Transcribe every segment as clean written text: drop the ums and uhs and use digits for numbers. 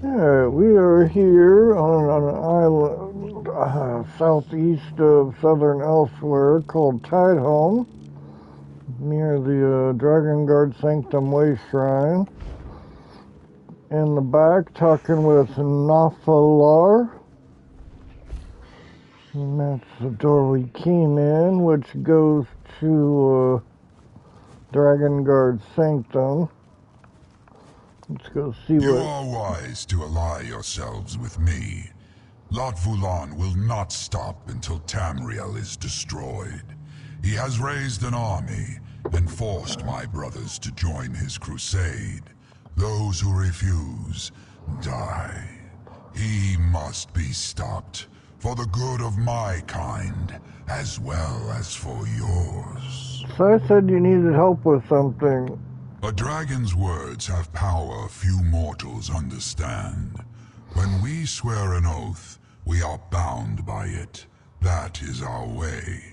Yeah, we are here on an island southeast of southern Elsewhere called Tideholm, near the Dragon Guard Sanctum Way Shrine. In the back, talking with Nafalar. And that's the door we came in, which goes to Dragon Guard Sanctum. Let's go see You what... are wise to ally yourselves with me. Lot Vulan will not stop until Tamriel is destroyed. He has raised an army and forced my brothers to join his crusade. Those who refuse, die. He must be stopped, for the good of my kind, as well as for yours. So I said you needed help with something. A dragon's words have power few mortals understand. When we swear an oath, we are bound by it. That is our way.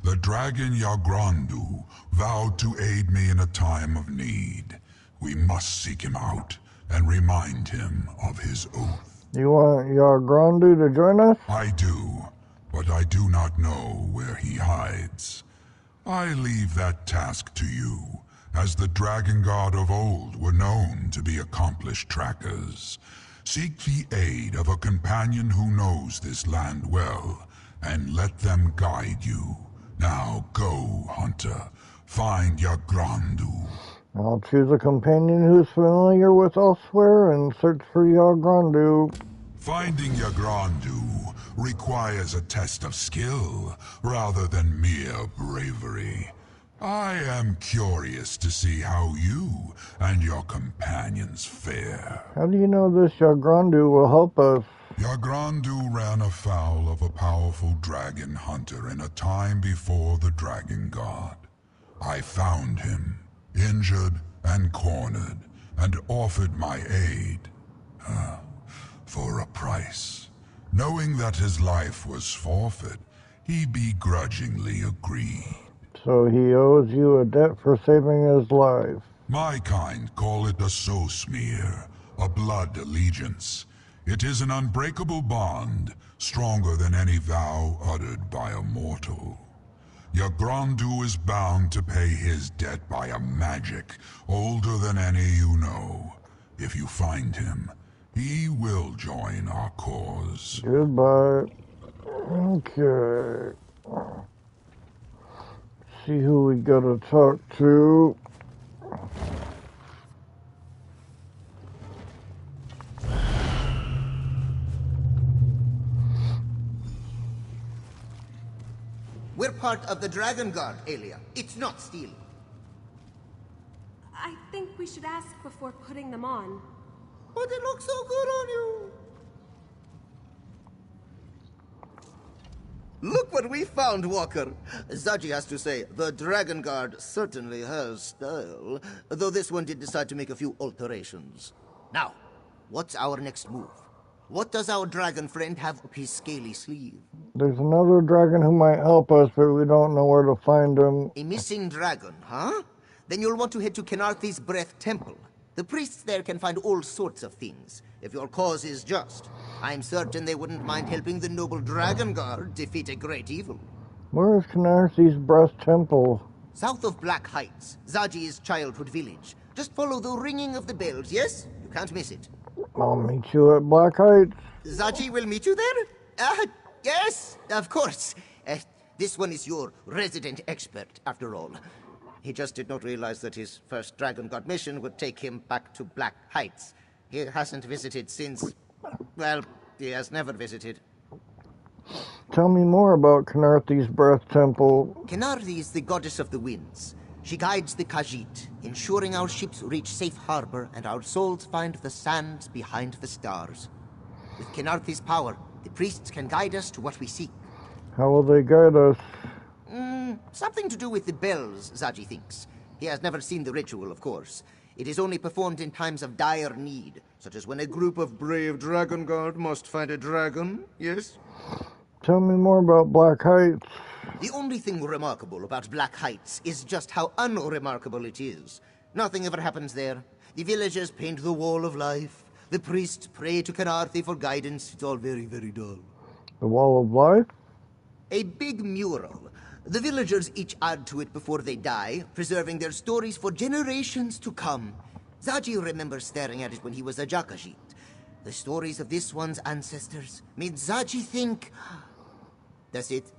The dragon Yagrandu vowed to aid me in a time of need. We must seek him out and remind him of his oath. You want Yagrandu to join us? I do, but I do not know where he hides. I leave that task to you, as the Dragon God of old were known to be accomplished trackers. Seek the aid of a companion who knows this land well, and let them guide you. Now go, hunter. Find Yagrandu. I'll choose a companion who's familiar with Elsewhere and search for Yagrandu. Finding Yagrandu requires a test of skill, rather than mere bravery. I am curious to see how you and your companions fare. How do you know this Yagrandu will help us? Yagrandu ran afoul of a powerful dragon hunter in a time before the Dragon God. I found him, injured and cornered, and offered my aid. For a price. Knowing that his life was forfeit, he begrudgingly agreed. So he owes you a debt for saving his life. My kind call it a soul smear, a blood allegiance. It is an unbreakable bond, stronger than any vow uttered by a mortal. Yagrandu is bound to pay his debt by a magic older than any you know. If you find him, he will join our cause. Goodbye. Okay. See who we gotta talk to. We're part of the Dragon Guard, Aelia. It's not stealing. I think we should ask before putting them on. But it looks so good on you. Look what we found, Walker. Zaji has to say, the Dragon Guard certainly has style, though this one did decide to make a few alterations. Now, what's our next move? What does our dragon friend have up his scaly sleeve? There's another dragon who might help us, but we don't know where to find him. A missing dragon, huh? Then you'll want to head to Kenarthi's Breath Temple. The priests there can find all sorts of things, if your cause is just. I'm certain they wouldn't mind helping the noble Dragon Guard defeat a great evil. Where is Kenarthi's Breath Temple? South of Black Heights, Zaji's childhood village. Just follow the ringing of the bells, yes? You can't miss it. I'll meet you at Black Heights. Zaji will meet you there? Yes, of course. This one is your resident expert, after all. He just did not realize that his first Dragon God mission would take him back to Black Heights. He hasn't visited since... well, he has never visited. Tell me more about Kenarthi's Breath Temple. Kenarthi is the goddess of the winds. She guides the Khajiit, ensuring our ships reach safe harbor and our souls find the sands behind the stars. With Kenarthi's power, the priests can guide us to what we seek. How will they guide us? Something to do with the bells, Zaji thinks. He has never seen the ritual, of course. It is only performed in times of dire need, such as when a group of brave Dragon Guard must find a dragon, yes? Tell me more about Black Heights. The only thing remarkable about Black Heights is just how unremarkable it is. Nothing ever happens there. The villagers paint the wall of life, The priests pray to Canarthi for guidance. It's all very, very dull. The Wall of Life? A big mural. The villagers each add to it before they die, preserving their stories for generations to come. Zaji remembers staring at it when he was a Jakajit. The stories of this one's ancestors made Zaji think... That's it.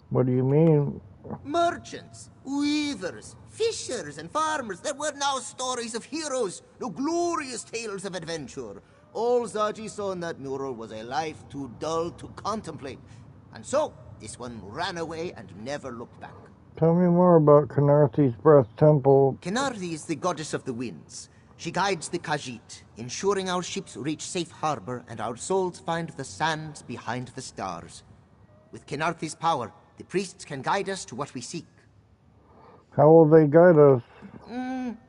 What do you mean? Merchants, weavers, fishers, and farmers. There were now stories of heroes, no glorious tales of adventure. All Zaji saw in that mural was a life too dull to contemplate. And so, this one ran away and never looked back. Tell me more about Canarthi's Breath Temple. Canarthi is the goddess of the winds. She guides the Khajiit, ensuring our ships reach safe harbor and our souls find the sands behind the stars. With Canarthi's power, the priests can guide us to what we seek. How will they guide us?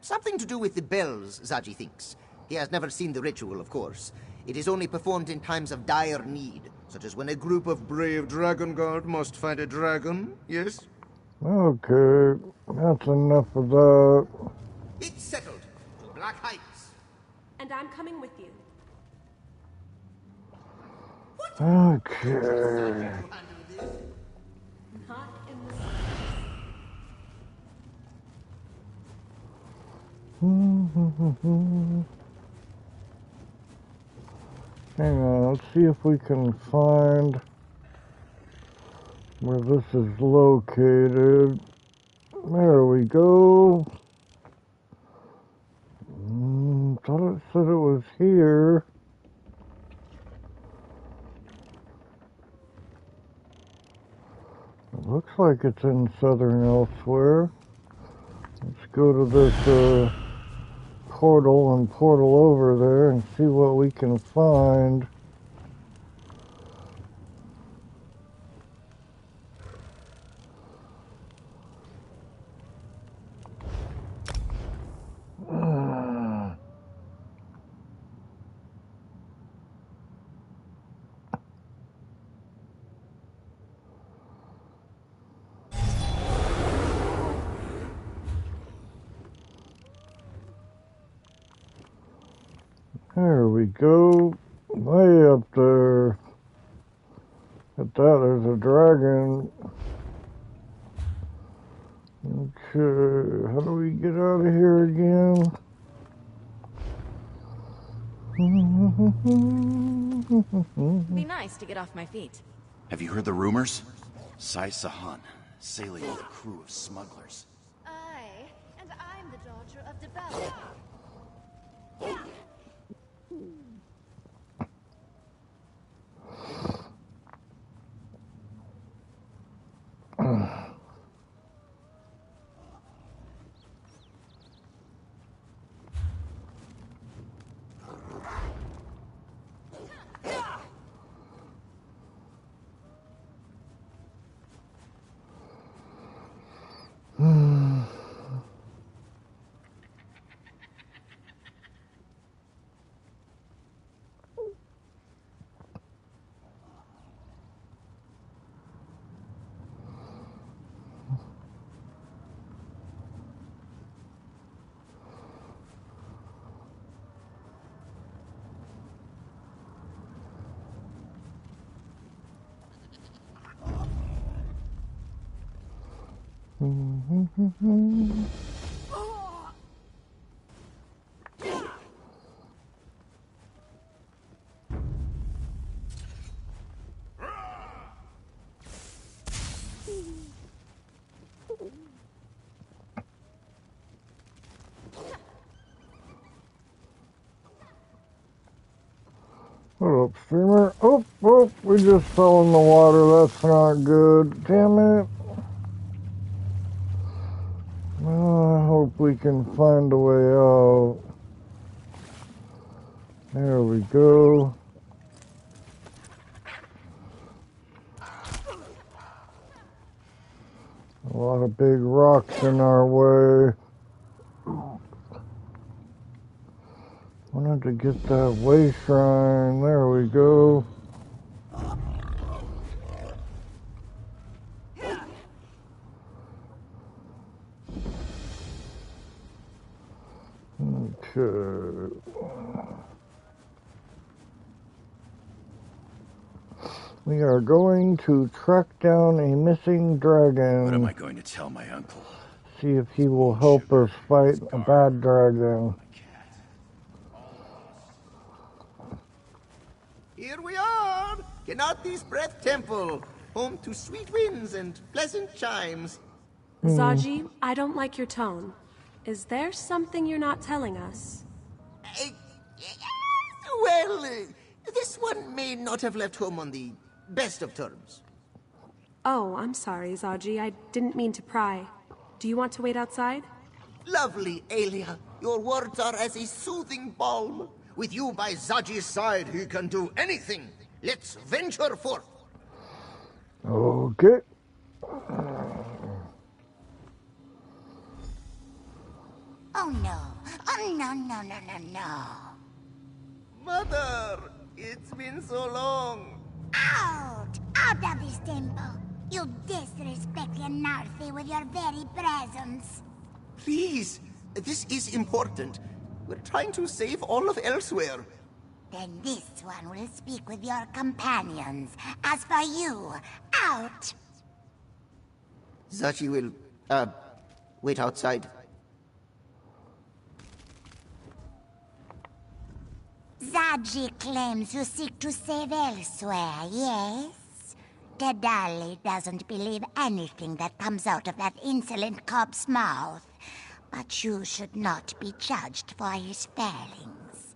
Something to do with the bells, Zaji thinks. He has never seen the ritual, of course. It is only performed in times of dire need, such as when a group of brave dragon guard must find a dragon, yes? Okay, that's enough of that. It's settled. To Black Heights. And I'm coming with you. Okay. Not in the... Hang on, let's see if we can find where this is located. There we go. Thought it said it was here. It looks like it's in Southern Elsewhere. Let's go to this portal and portal over there and see what we can find. There we go, way up there. At that, there's a dragon. Okay, how do we get out of here again? Be nice to get off my feet. Have you heard the rumors? Sai Sahan, sailing with a crew of smugglers. Aye, and I'm the daughter of Debella. What up, streamer? Oh, we just fell in the water. That's not good. Damn it. Well, I hope we can find a way out. There we go. A lot of big rocks in our way. Wanted to get that way shrine. There we go. Okay. We are going to track down a missing dragon. What am I going to tell my uncle? See if he will help us fight a bad dragon. Here we are! Kenarthi's Breath Temple, home to sweet winds and pleasant chimes. Zaji, I don't like your tone. Is there something you're not telling us? This one may not have left home on the best of terms. Oh, I'm sorry, Zaji. I didn't mean to pry. Do you want to wait outside? Lovely, Aelia. Your words are as a soothing balm. With you by Zaji's side, he can do anything. Let's venture forth. Okay. Oh no. Oh no. Mother, it's been so long. Out! Out of this temple! You disrespect Kenarthi with your very presence. Please, this is important. We're trying to save all of Elsewhere. Then this one will speak with your companions. As for you, out! Zaji will, wait outside. Zaji claims you seek to save Elsewhere, yes? Dedali doesn't believe anything that comes out of that insolent cop's mouth. But you should not be judged for his failings.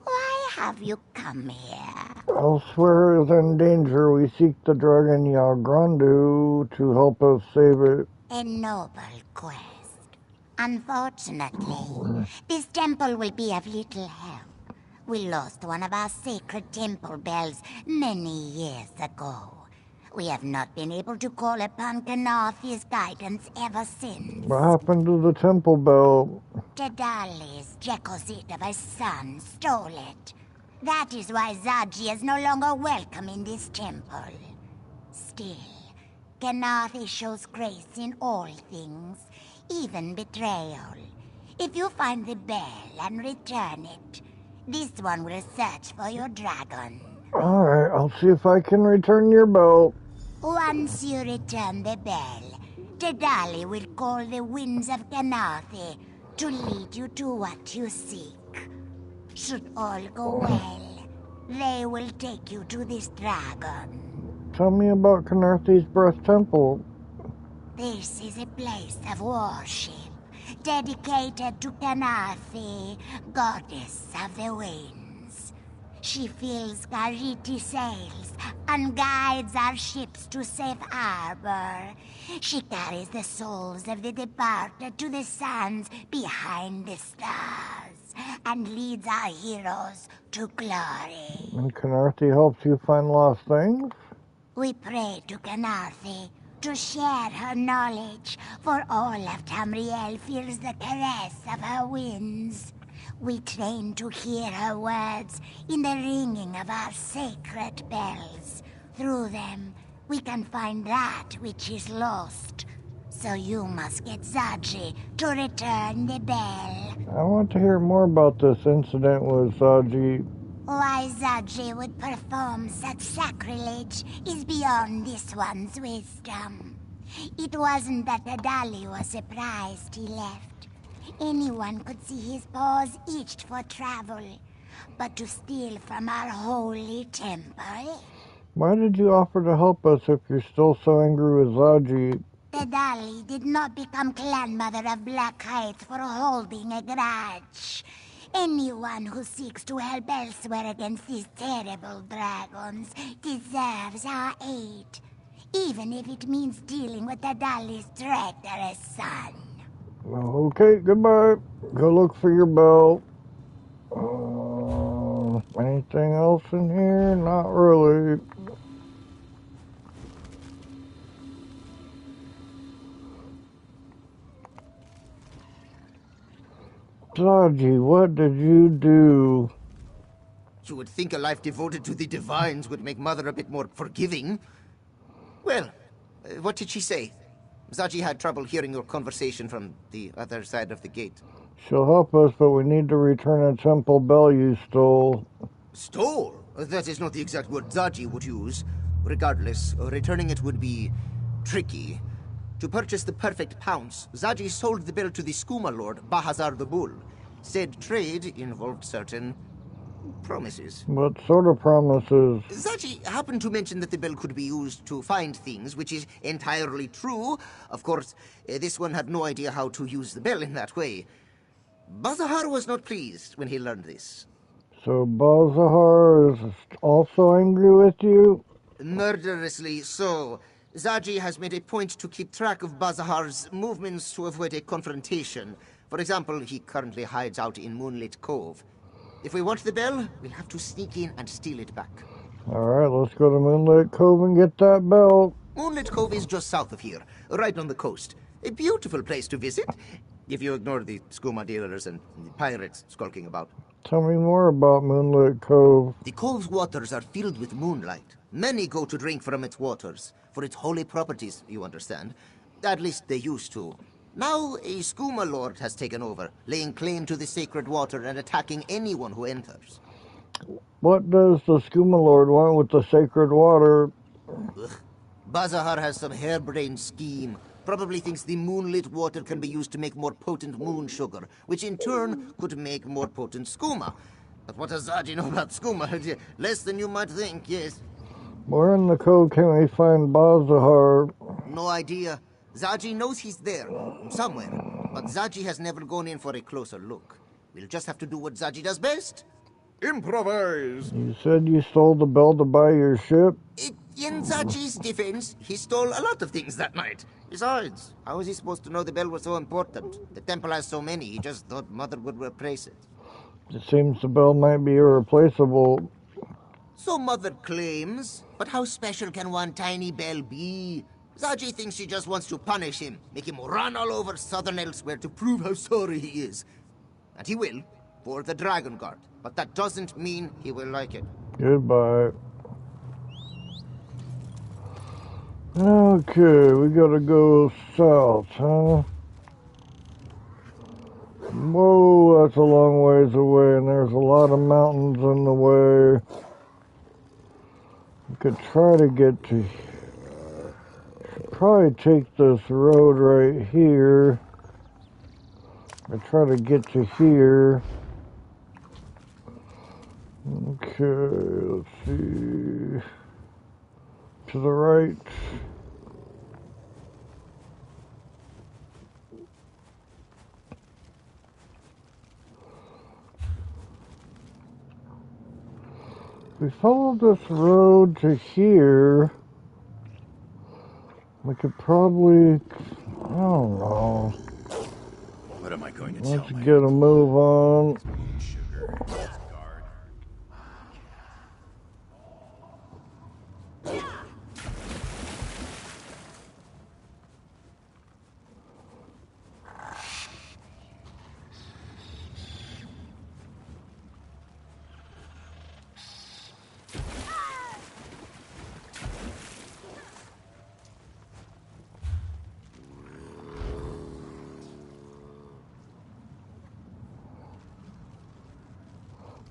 Why have you come here? Elsewhere is in danger. We seek the dragon Yagrandu to help us save it. A noble quest. Unfortunately, this temple will be of little help. We lost one of our sacred temple bells many years ago. We have not been able to call upon Kenarthi's guidance ever since. What happened to the temple bell? Dedali's Jekozit of his son stole it. That is why Zaji is no longer welcome in this temple. Still, Kenarthi shows grace in all things, even betrayal. If you find the bell and return it, this one will search for your dragon. Alright, I'll see if I can return your bell. Once you return the bell, Dedali will call the winds of Kenarthi to lead you to what you seek. Should all go well, they will take you to this dragon. Tell me about Kenarthi's Breath Temple. This is a place of worship, dedicated to Kenarthi, goddess of the winds. She fills Gariti sails and guides our ships to safe harbor. She carries the souls of the departed to the sands behind the stars and leads our heroes to glory. And Kenarthi helps you find lost things? We pray to Kenarthi to share her knowledge, for all of Tamriel feels the caress of her winds. We train to hear her words in the ringing of our sacred bells. Through them, we can find that which is lost. So you must get Zaji to return the bell. I want to hear more about this incident with Zaji. Why Zaji would perform such sacrilege is beyond this one's wisdom. It wasn't that Dedali was surprised he left. Anyone could see his paws itched for travel. But to steal from our holy temple? Why did you offer to help us if you're still so angry with Zaji? Dedali did not become clan mother of Black Heights for holding a grudge. Anyone who seeks to help elsewhere against these terrible dragons deserves our aid, even if it means dealing with Dedali's traitorous son. Okay, goodbye. Go look for your bell. Anything else in here? Not really. Zaji, what did you do? You would think a life devoted to the divines would make Mother a bit more forgiving. Well, what did she say? Zaji had trouble hearing your conversation from the other side of the gate. She'll help us, but we need to return a temple bell you stole. Stole? That is not the exact word Zaji would use. Regardless, returning it would be tricky. To purchase the perfect pounce, Zaji sold the bell to the skooma lord, Bahazar the Bull. Said trade involved certain promises. What sort of promises? Zaji happened to mention that the bell could be used to find things, which is entirely true. Of course, this one had no idea how to use the bell in that way. Bazahar was not pleased when he learned this. So Balzahar is also angry with you? Murderously so. Zaji has made a point to keep track of Bazahar's movements to avoid a confrontation. For example, he currently hides out in Moonlit Cove. If we want the bell, we'll have to sneak in and steal it back. Alright, let's go to Moonlit Cove and get that bell. Moonlit Cove is just south of here, right on the coast. A beautiful place to visit, if you ignore the skooma dealers and the pirates skulking about. Tell me more about Moonlit Cove. The cove's waters are filled with moonlight. Many go to drink from its waters, for its holy properties, you understand. At least they used to. Now a skooma lord has taken over, laying claim to the sacred water and attacking anyone who enters. What does the skooma lord want with the sacred water? Ugh. Bazahar has some harebrained scheme. Probably thinks the moonlit water can be used to make more potent moon sugar, which in turn could make more potent skooma. But what does Zaji know about skooma? Less than you might think, yes. Where in the cove can we find Bazahar? No idea. Zaji knows he's there, somewhere. But Zaji has never gone in for a closer look. We'll just have to do what Zaji does best. Improvise! You said you stole the bell to buy your ship? In Zaji's defense, he stole a lot of things that night. Besides, how was he supposed to know the bell was so important? The temple has so many, he just thought Mother would replace it. It seems the bell might be irreplaceable. So Mother claims, but how special can one tiny bell be? Zaji thinks she just wants to punish him, make him run all over Southern Elsewhere to prove how sorry he is. And he will, for the Dragon Guard. But that doesn't mean he will like it. Goodbye. Okay, we gotta go south, huh? Whoa, that's a long ways away, and there's a lot of mountains in the way. We could try to get to... Probably take this road right here. I try to get to here. Okay, let's see. To the right. We follow this road to here. We could probably, I don't know. What am I going to tell Let's my get a move on. sugar guard?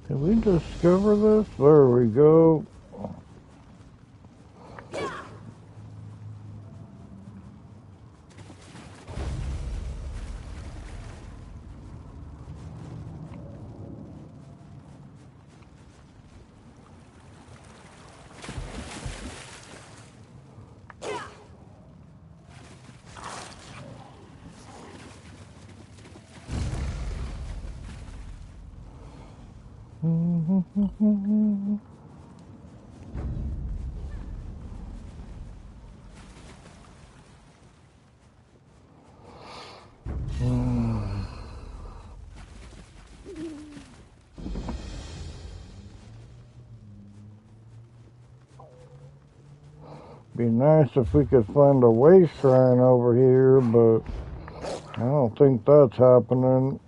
Did we discover this? There we go. Be nice if we could find a way shrine over here, but I don't think that's happening.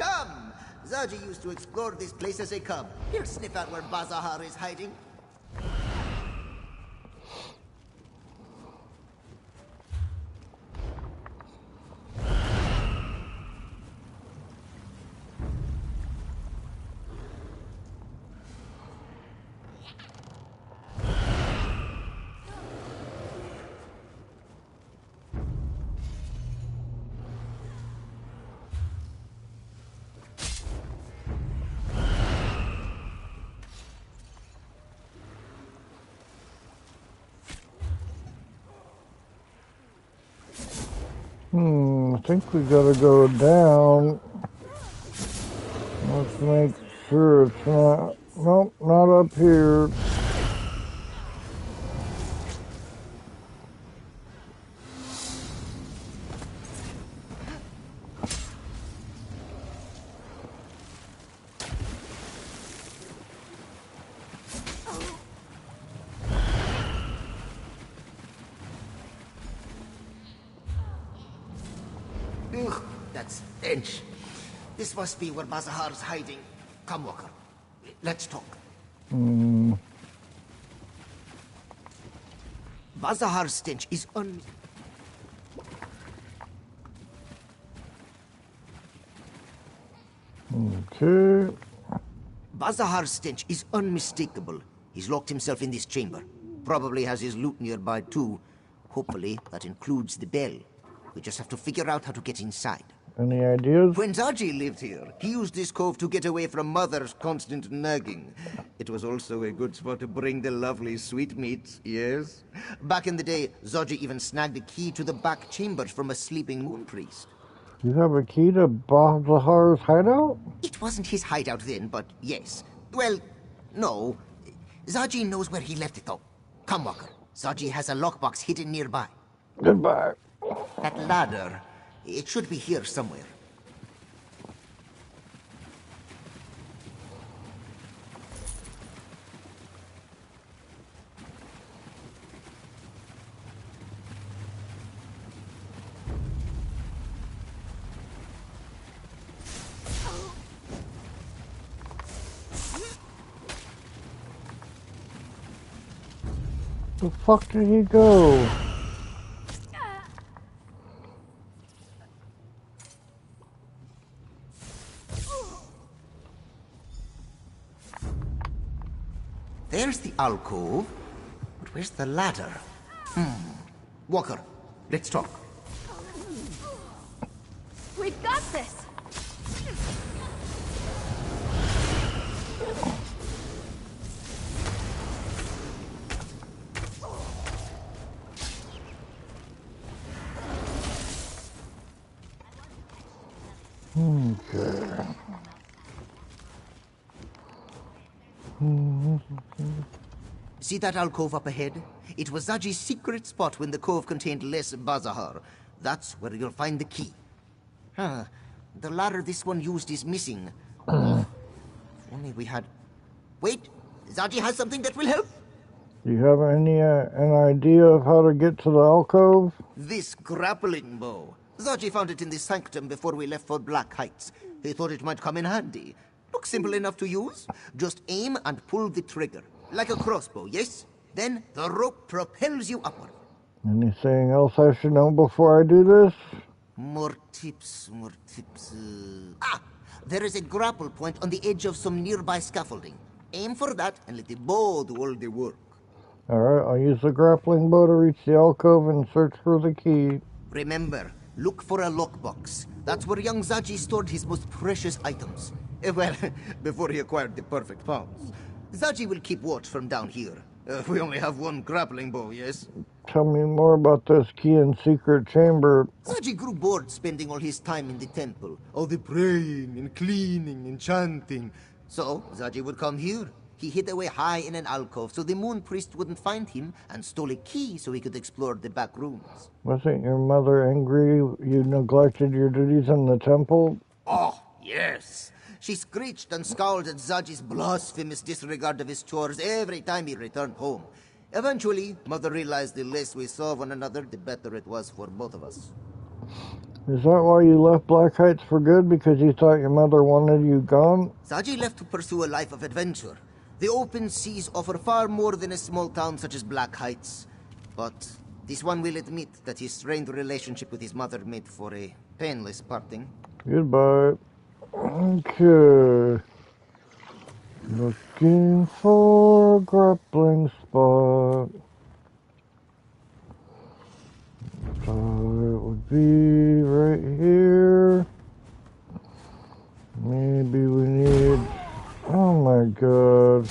Come! Zaji used to explore this place as a cub. He'll sniff out where Bazahar is hiding. I think we gotta go down. Let's make sure it's not... Nope, not up here. Ugh, that stench. This must be where Bazahar's hiding. Come, Walker. Let's talk. Bazahar's stench is Okay. Bazahar's stench is unmistakable. He's locked himself in this chamber. Probably has his loot nearby too. Hopefully that includes the bell. We just have to figure out how to get inside. Any ideas? When Zaji lived here, he used this cove to get away from Mother's constant nagging. It was also a good spot to bring the lovely sweetmeats, yes? Back in the day, Zaji even snagged a key to the back chambers from a sleeping moon priest. You have a key to Bazahar's hideout? It wasn't his hideout then, but yes. Well, no. Zaji knows where he left it though. Come, Walker. Zaji has a lockbox hidden nearby. Goodbye. That ladder, it should be here somewhere. The fuck did he go? There's the alcove, but where's the ladder? Walker, let's talk. We've got this! Okay. See that alcove up ahead? It was Zaji's secret spot when the cove contained less Bazahar. That's where you'll find the key. Huh. The ladder this one used is missing. If only we had... Wait! Zaji has something that will help! Do you have an idea of how to get to the alcove? This grappling bow. Zaji found it in the sanctum before we left for Black Heights. He thought it might come in handy. Looks simple enough to use. Just aim and pull the trigger. Like a crossbow, yes? Then the rope propels you upward. Anything else I should know before I do this? More tips, more tips. There is a grapple point on the edge of some nearby scaffolding. Aim for that and let the bow do all the work. Alright, I'll use the grappling bow to reach the alcove and search for the key. Remember, look for a lockbox. That's where young Zaji stored his most precious items. Well, before he acquired the perfect palms. Zaji will keep watch from down here. We only have one grappling bow, yes? Tell me more about this key and secret chamber. Zaji grew bored spending all his time in the temple. All the praying and cleaning and chanting. So, Zaji would come here. He hid away high in an alcove so the moon priest wouldn't find him and stole a key so he could explore the back rooms. Wasn't your mother angry you neglected your duties in the temple? Oh, yes. She screeched and scowled at Zaji's blasphemous disregard of his chores every time he returned home. Eventually, Mother realized the less we saw one another, the better it was for both of us. Is that why you left Black Heights for good? Because you thought your mother wanted you gone? Zaji left to pursue a life of adventure. The open seas offer far more than a small town such as Black Heights. But this one will admit that his strained relationship with his mother made for a painless parting. Goodbye. Okay. Looking for a grappling spot. Thought it would be right here. Maybe we need... Oh my god.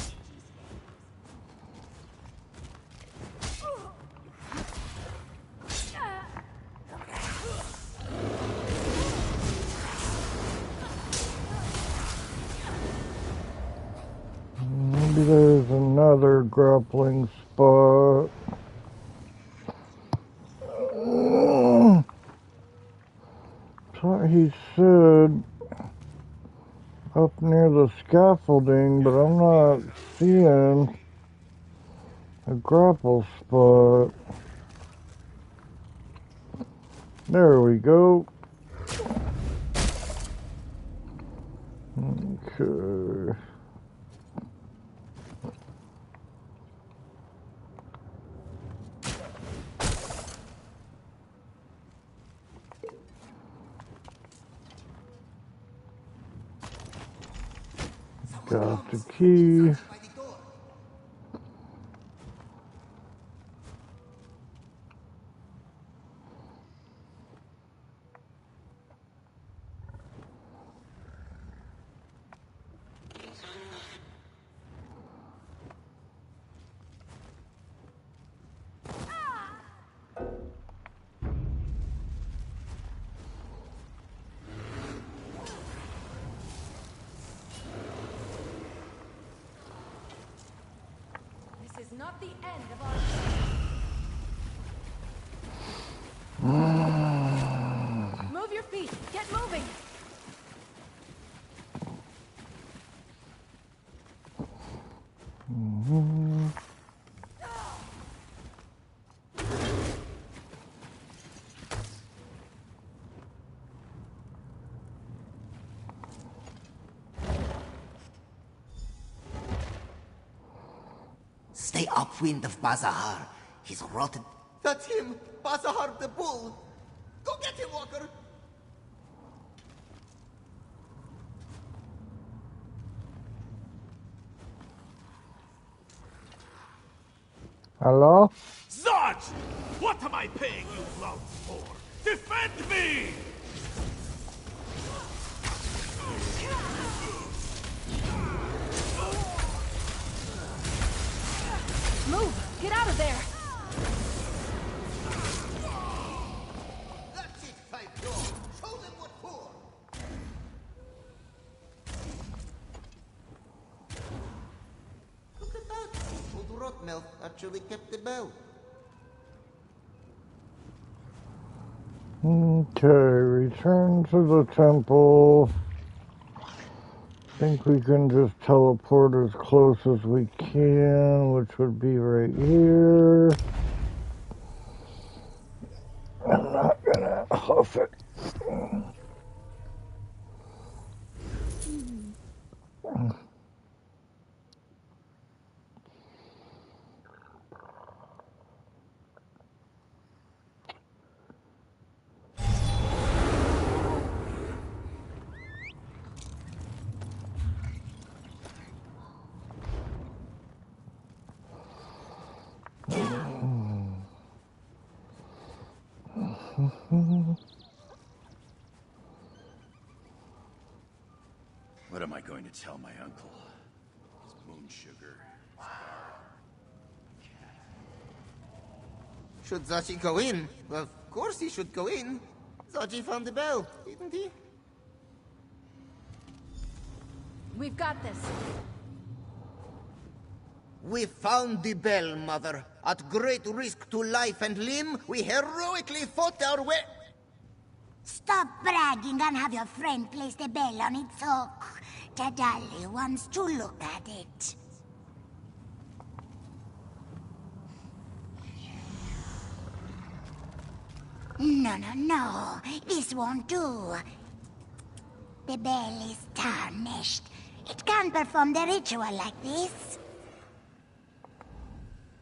Maybe there's another grappling spot. Thought he said up near the scaffolding, but I'm not seeing a grapple spot. There we go. Okay. Got the key. This is not the end of our... Move your feet! Get moving! Stay upwind of Bazahar. He's rotten. That's him! Bazahar the bull! Go get him, Walker! Hello? Zod! What am I paying you clowns for? Defend me! Move! Get out of there! That's it, Five Jaw! Show them what for! Look at that! Old Rotmel actually kept the bell. Okay, return to the temple. I think we can just teleport as close as we can, which would be right here. I'm not gonna huff it. What am I going to tell my uncle? His moon sugar. Should Zaji go in? Well, of course he should go in. Zaji found the bell, didn't he? We've got this. We found the bell, Mother. At great risk to life and limb, we heroically fought our way... Stop bragging and have your friend place the bell on its hook. Tadali wants to look at it. No. This won't do. The bell is tarnished. It can't perform the ritual like this.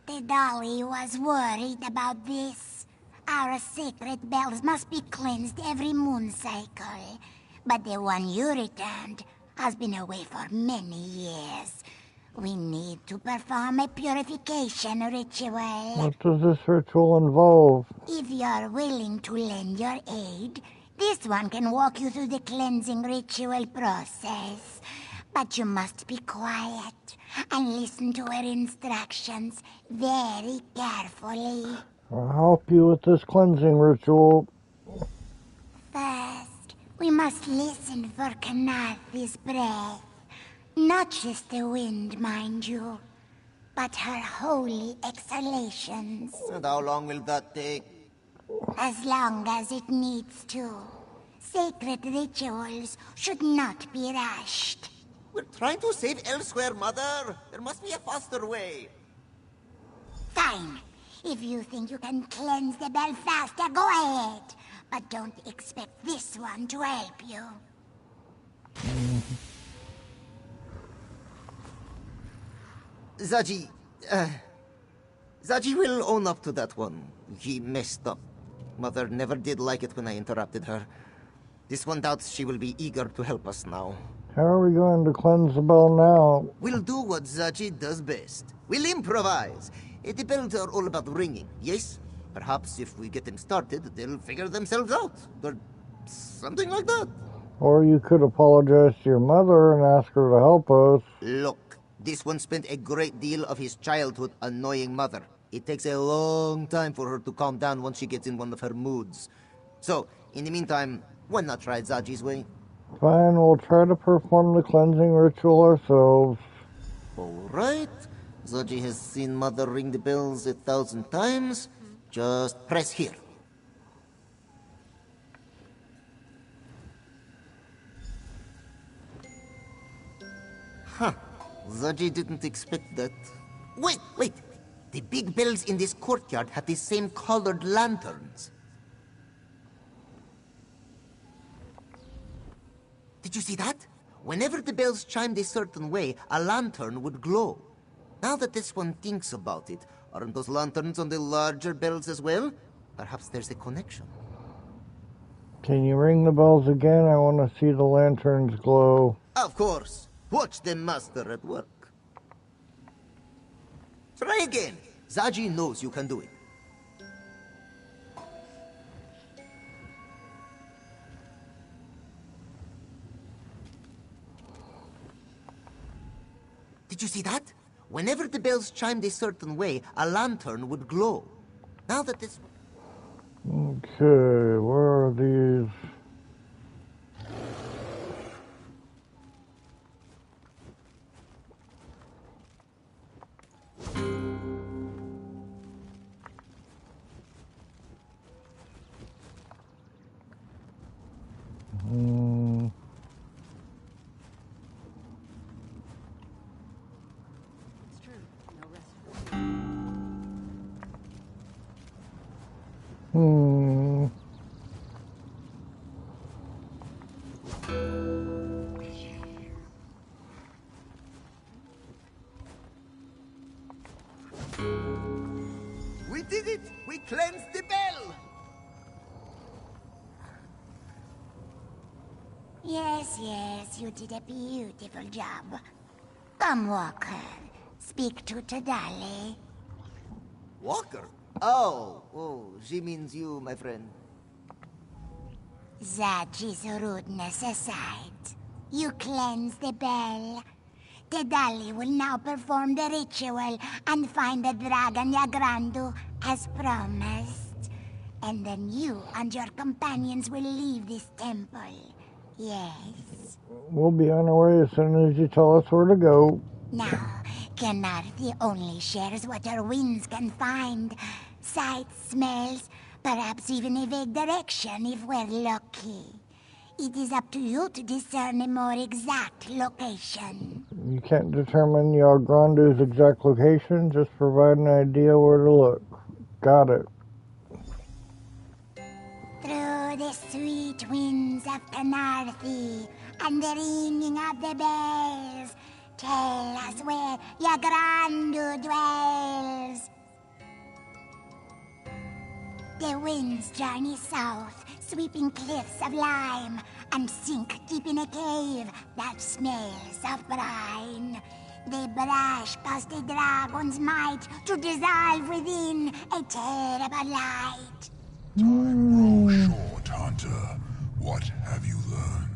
The dolly was worried about this. Our sacred bells must be cleansed every moon cycle. But the one you returned has been away for many years. We need to perform a purification ritual. What does this ritual involve? If you're willing to lend your aid, this one can walk you through the cleansing ritual process. But you must be quiet and listen to her instructions very carefully. I'll help you with this cleansing ritual. First, we must listen for Kanathi's breath. Not just the wind, mind you, but her holy exhalations. And how long will that take? As long as it needs to. Sacred rituals should not be rushed. We're trying to save elsewhere, Mother. There must be a faster way. Fine. If you think you can cleanse the bell faster, go ahead. But don't expect this one to help you. Zaji will own up to that one. He messed up. Mother never did like it when I interrupted her. This one doubts she will be eager to help us now. How are we going to cleanse the bell now? We'll do what Zaji does best. We'll improvise. The bells are all about ringing, yes? Perhaps if we get them started, they'll figure themselves out. Or something like that. Or you could apologize to your mother and ask her to help us. Look, this one spent a great deal of his childhood annoying Mother. It takes a long time for her to calm down once she gets in one of her moods. So, in the meantime, why not try Zaji's way? Fine, we'll try to perform the cleansing ritual ourselves. All right. Zaji has seen Mother ring the bells 1,000 times. Just press here. Huh. Zaji didn't expect that. Wait! The big bells in this courtyard have the same colored lanterns. Did you see that? Whenever the bells chimed a certain way, a lantern would glow. Now that this one thinks about it, aren't those lanterns on the larger bells as well? Perhaps there's a connection. Can you ring the bells again? I want to see the lanterns glow. Of course. Watch the master at work. Try again. Zaji knows you can do it. Did you see that? Whenever the bells chimed a certain way, a lantern would glow. Now that this... Okay, where are these? It's true. No rest. We did it! We cleansed the bell! Yes, you did a beautiful job. Come, Walker. Speak to Tadali. Walker? Oh, she means you, my friend. Zaji's rudeness aside, you cleanse the bell. Tadali will now perform the ritual and find the dragon Yagrandu as promised. And then you and your companions will leave this temple. Yes. We'll be on our way as soon as you tell us where to go. Now, Kanarthi only shares what her winds can find. Sights, smells, perhaps even a vague direction if we're lucky. It is up to you to discern a more exact location. You can't determine Yagrandu's exact location, just provide an idea where to look. Got it. sweet winds of Penarthi and the ringing of the bells. Tell us where your Grandu dwells. The winds journey south, sweeping cliffs of lime, and sink deep in a cave that smells of brine. They brush past a dragon's might to dissolve within a terrible light. Time grows short, Hunter. What have you learned?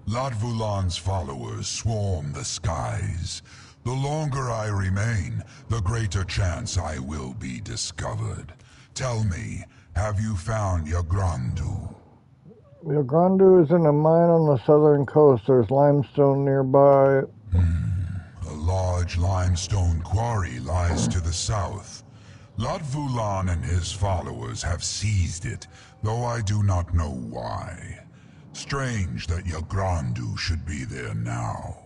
Latvulan's followers swarm the skies. The longer I remain, the greater chance I will be discovered. Tell me, have you found Yagrandu? Yagrandu is in a mine on the southern coast. There's limestone nearby. A large limestone quarry lies to the south. Latvulan and his followers have seized it, though I do not know why. Strange that Yagrandu should be there now.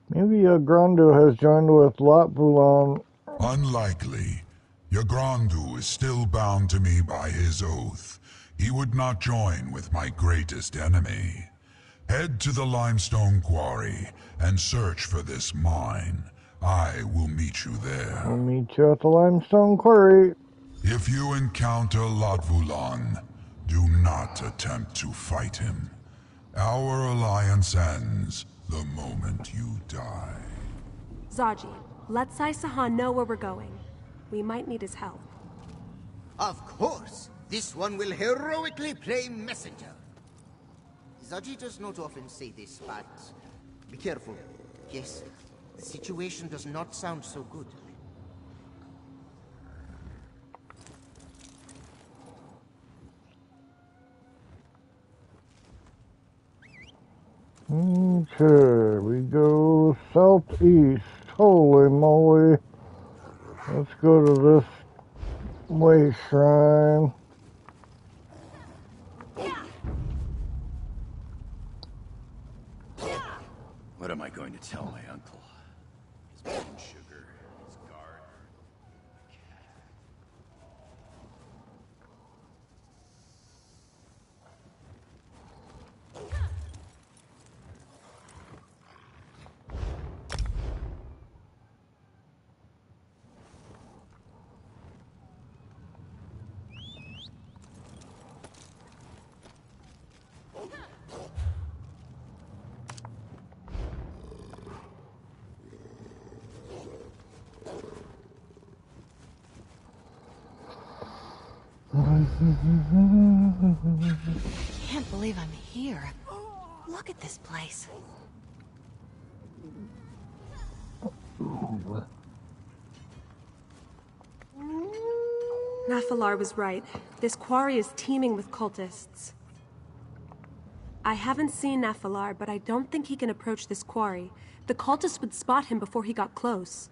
Maybe Yagrandu has joined with Latvulan. Unlikely. Yagrandu is still bound to me by his oath. He would not join with my greatest enemy. Head to the limestone quarry and search for this mine. I will meet you there. I'll meet you at the limestone quarry. If you encounter Latvulan, do not attempt to fight him. Our alliance ends the moment you die. Zaji, let Sai-Sahan know where we're going. We might need his help. Of course! This one will heroically play messenger. Zaji does not often say this, but be careful. Yes, the situation does not sound so good. Okay, we go southeast. Holy moly. Let's go to this way shrine. What am I going to tell my uncle? His brown sugar, his guard, the cat. Can't believe I'm here. Look at this place. Nafalar was right. This quarry is teeming with cultists. I haven't seen Nafalar, but I don't think he can approach this quarry. The cultists would spot him before he got close.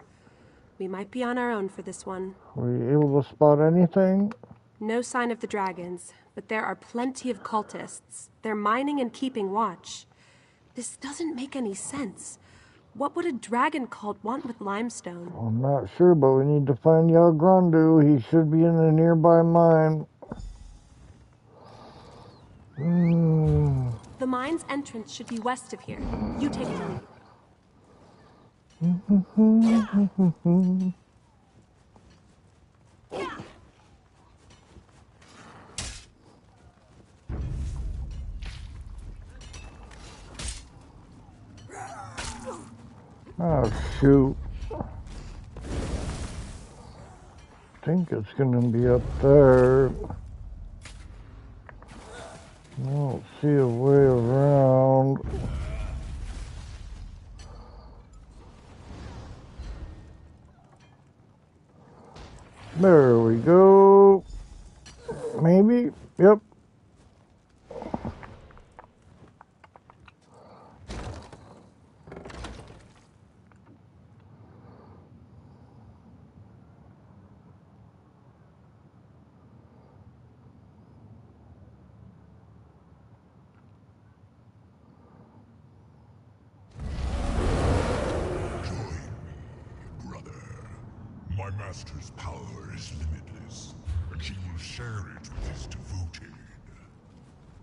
We might be on our own for this one. Were you able to spot anything? No sign of the dragons, but there are plenty of cultists. They're mining and keeping watch. This doesn't make any sense. What would a dragon cult want with limestone? I'm not sure, but we need to find Yagrandu. He should be in a nearby mine. The mine's entrance should be west of here. You take the lead. Oh, shoot. I think it's gonna be up there. I don't see a way around. There we go. Maybe? Yep. Join me, brother. master's power is limitless, and he will share it with his devoted.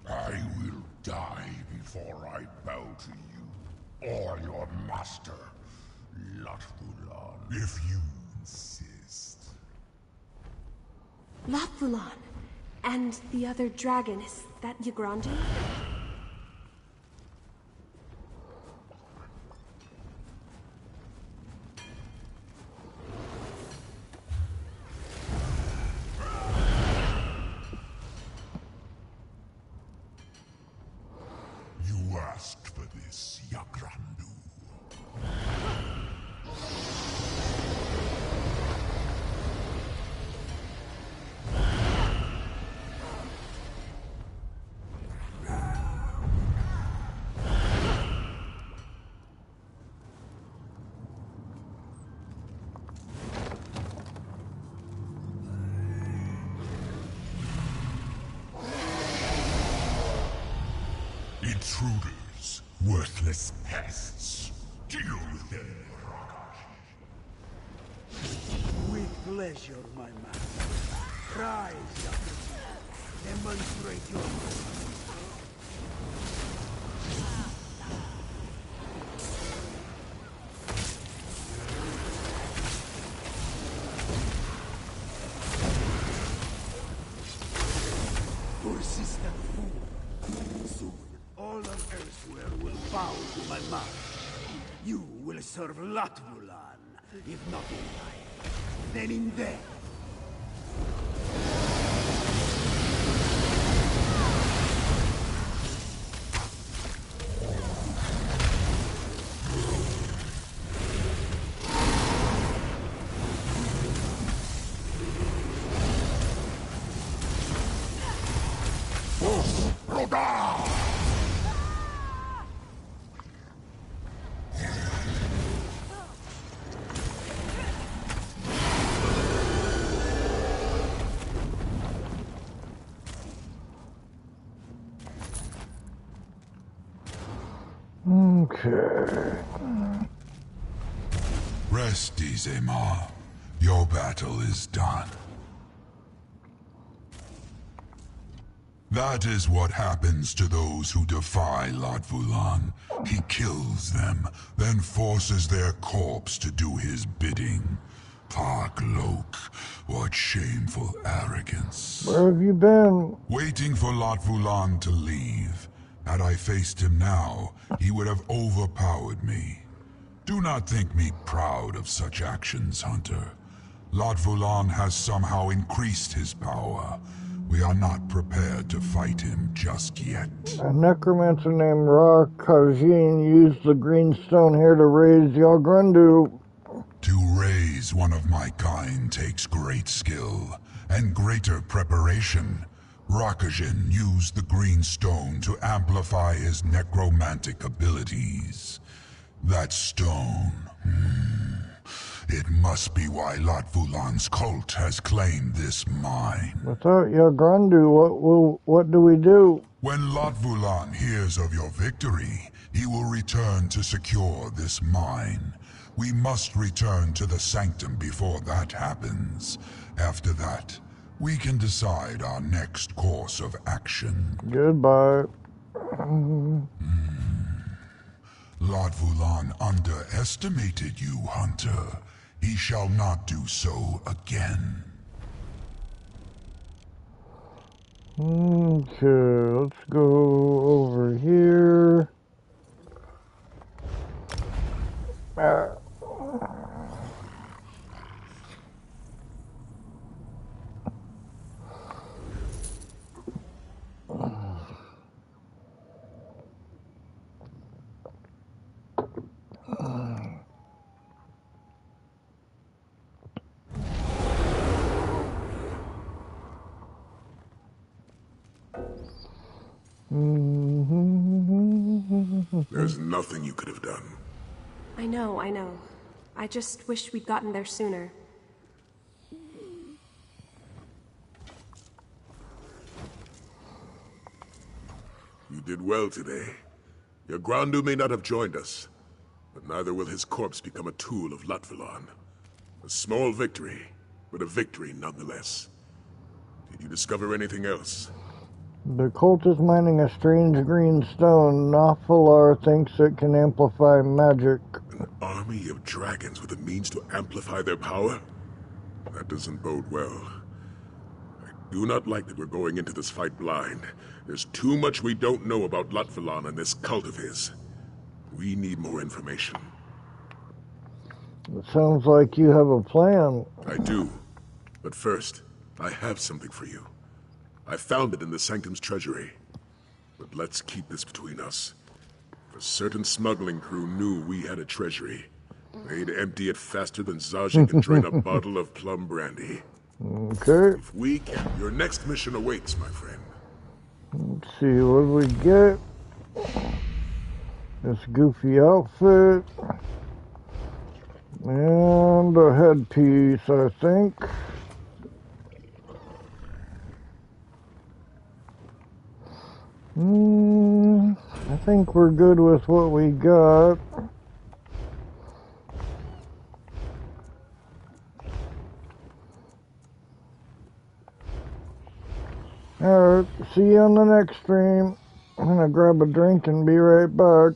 I will die before I bow to you, or your master, Lotfulan, if you insist. Lotfulan! And the other dragon, is that Yagrandu? You asked for this, Yagrandu. Intruders, worthless pests. Deal with them, With pleasure, my master. Rise, Yagrandu. Demonstrate your power. Persistent fool. Soon, all of elsewhere will bow to my master. You will serve Lotfulan, if not in life, then in death. Okay. Rest easy, Ma. Your battle is done. That is what happens to those who defy Lotfulan. He kills them, then forces their corpse to do his bidding. Parklok, what shameful arrogance. Where have you been? Waiting for Lotfulan to leave. Had I faced him now, he would have overpowered me. Do not think me proud of such actions, Hunter. Lotfulan has somehow increased his power. We are not prepared to fight him just yet. A necromancer named Ra Kajin used the green stone here to raise Yagrandu. To raise one of my kind takes great skill and greater preparation. Rakajin used the green stone to amplify his necromantic abilities. That stone, it must be why Lotfulan's cult has claimed this mine. Without Yagrandu, what do we do? When Lotfulan hears of your victory, he will return to secure this mine. We must return to the sanctum before that happens. After that, we can decide our next course of action. Goodbye. Lotfulan underestimated you, Hunter. He shall not do so again. Okay, let's go over here. There's nothing you could have done. I know. I just wished we'd gotten there sooner. You did well today. Yagrandu may not have joined us, but neither will his corpse become a tool of Lotfulan. A small victory, but a victory nonetheless. Did you discover anything else? The cult is mining a strange green stone. Nafalar thinks it can amplify magic. An army of dragons with the means to amplify their power? That doesn't bode well. I do not like that we're going into this fight blind. There's too much we don't know about Latvalan and this cult of his. We need more information. It sounds like you have a plan. I do. But first, I have something for you. I found it in the Sanctum's treasury. But let's keep this between us. If a certain smuggling crew knew we had a treasury, they'd empty it faster than Zaji can drain a bottle of plum brandy. Okay. If we can, your next mission awaits, my friend. Let's see, what do we get? This goofy outfit. And a headpiece, I think. I think we're good with what we got. Alright, see you on the next stream. I'm gonna grab a drink and be right back.